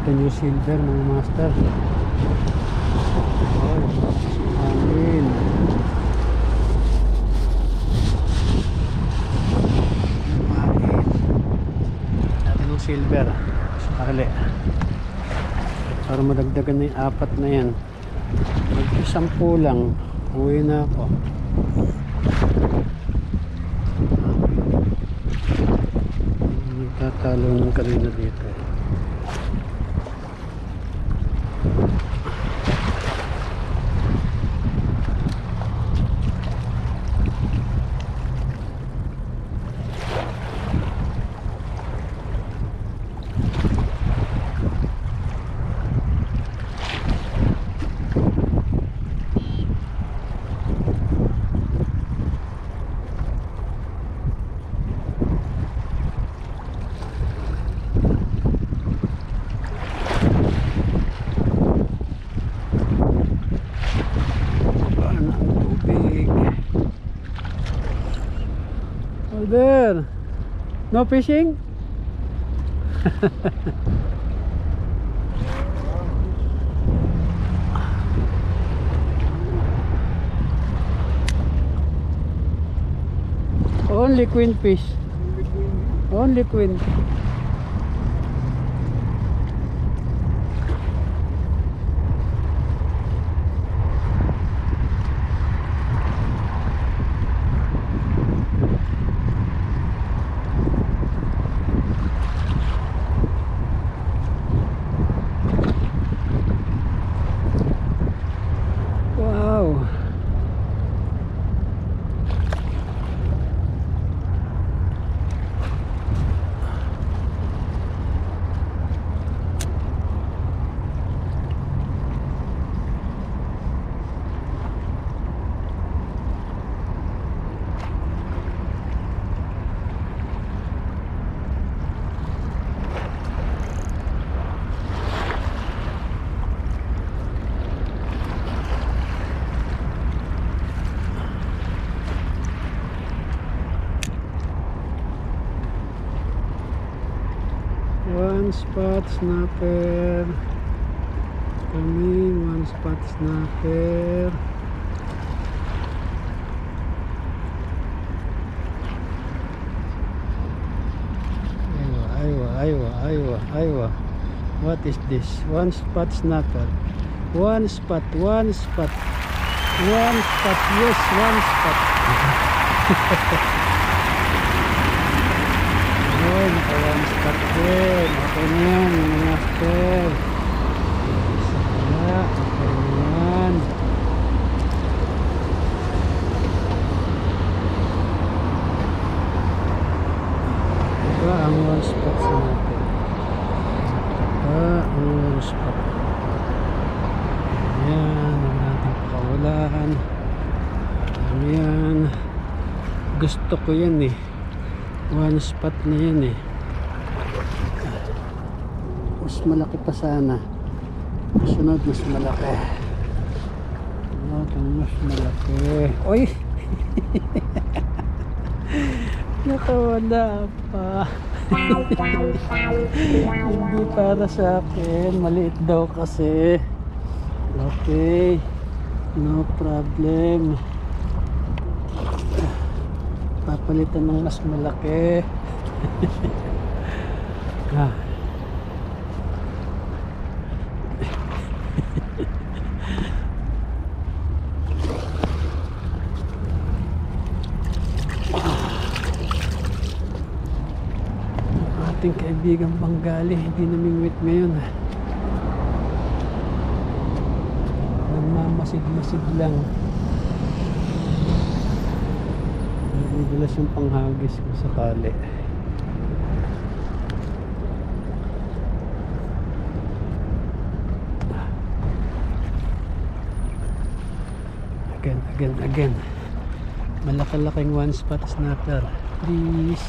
dito new silver mga master. Oh, hangin. Natin yung silver sakali para madagdagan na yung apat na yan. Mag-10 lang uwi na ako. Nagtatalo ng kanina dito. There, no fishing? Only queen fish. Only queen. Wow. One spot snapper coming, one spot snapper. Aywa. What is this? One spot snapper. One spot. Yes, one spot. Oh, naka-one spot din. Okay na yan, mga master. Wala, okay na yan. Diba ang one spot sa natin? Ang one spot. Ayan, ang natin pakawalaan. Ayan. Gusto ko yan eh. One spot na yan eh. Mas malaki pa sana. Sunod mas malaki. Mas malaki. Oy! Nakawala pa. Hindi para sa akin. Maliit daw kasi. Okay. No problem. Papalitan ng mas malaki. Ating kaibigang Bengali hindi namingwit ngayon. Namamasid-masid lang. Nabibilas yung panghagis kung sakali. Again. Malaki-laking one spot snapper. Please.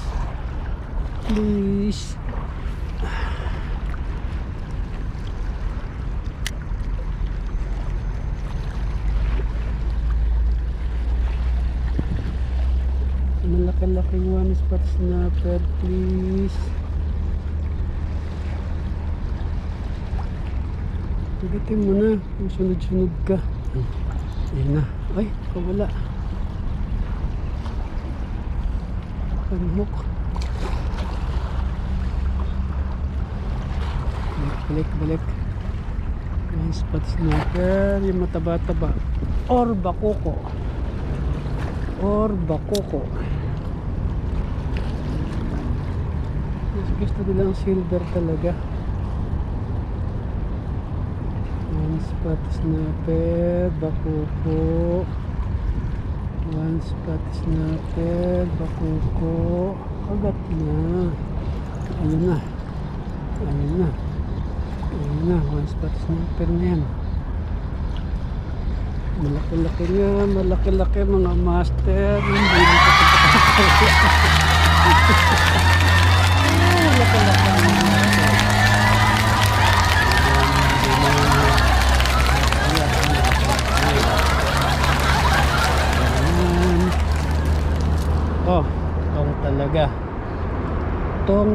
Malaki-laking one spot snapper, please. Pigitin mo na. Kung sunod-sunod ka. Ayun na. Ay, wala. Panhook. Balik. One spot snapper. Yung mataba-taba. Or bakoko. Gusto nilang silver talaga. One spot snapper, bakoko. One spot snapper, bakoko. Kagat na. Ayun na, one spot snapper na yan. Malaki-laki mga master. Hindi na oh, tong talaga. Tong.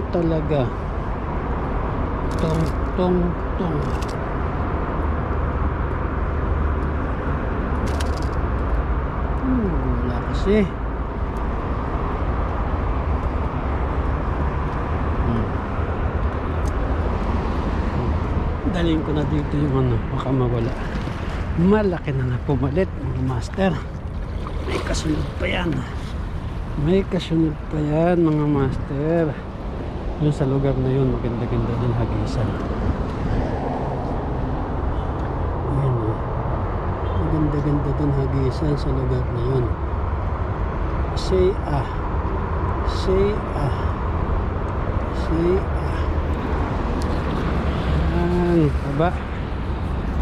Wala kasi. Dalhin ko na dito yung ano, baka mawala. Malaki na na pumalit mga master. May kasunod pa yan mga master. Yung sa lugar na yun, maganda-ganda din hagisan. Ayan o. Maganda-ganda din hagisan sa lugar na yun. Say ah. Ayan, taba.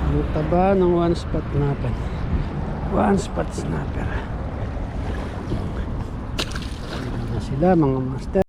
Ang taba ng one spot snapper. Ayan na sila mga master.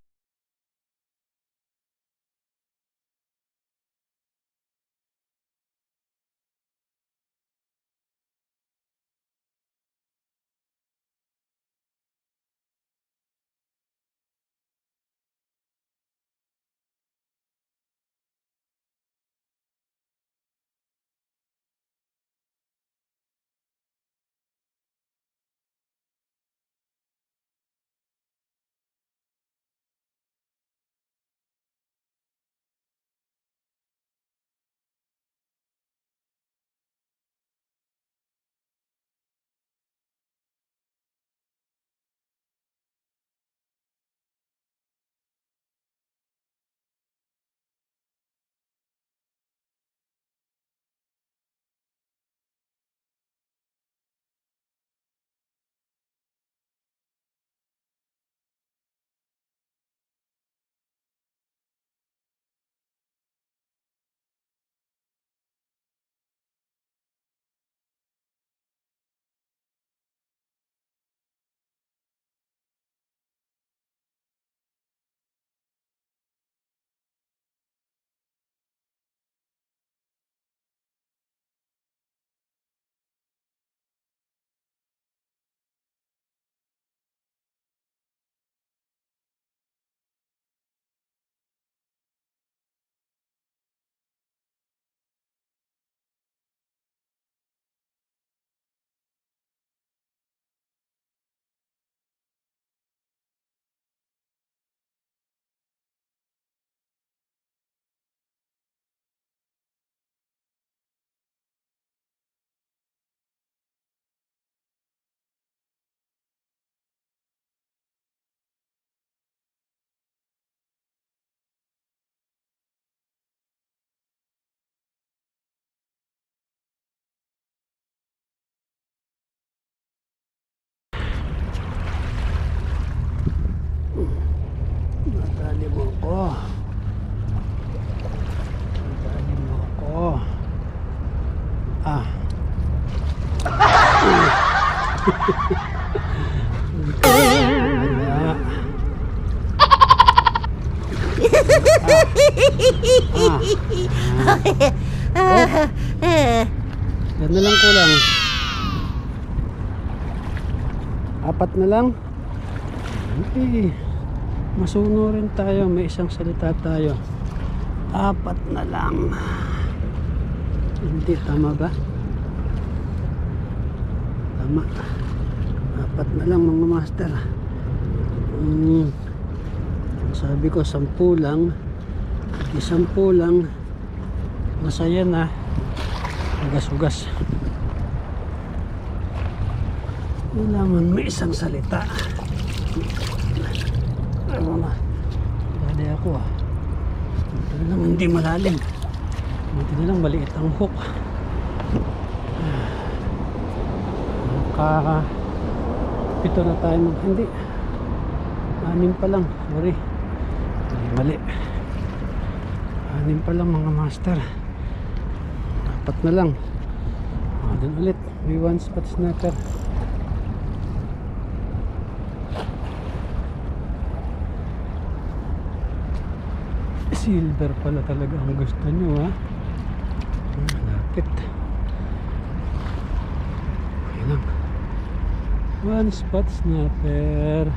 Nadali mo ako. Ah. Yan na lang kulang. 4 na lang. Okay. Masuno rin tayo. May isang salita tayo. 4 na lang. Hindi, tama ba? Tama. 4 na lang mga master. Sabi ko 10 lang. 10 lang. Masaya na. Hugas-hugas. Kailangan may isang salita. Ano na? Dali ako ah. Ito na lang hindi malalim. Ito na lang maliit ang hook. Pito na tayo. Hindi. 6 pa lang. Sorry. Mali. 6 pa lang mga master. 4 na lang. Doon ulit. May one spot snapper. Silver pala talaga ang gusto nyo ha. Lapit. Okay lang. One spot snapper.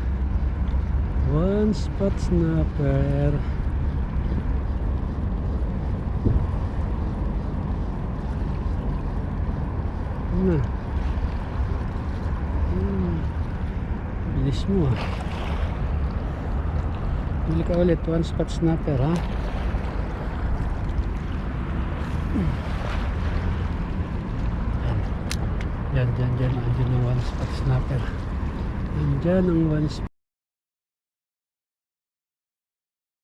One spot snapper. Ano? Bilis mo ah. Bili ka ulit. One spot snapper ha. Yan. Diyan ang one spot snapper. Andyan ang one spot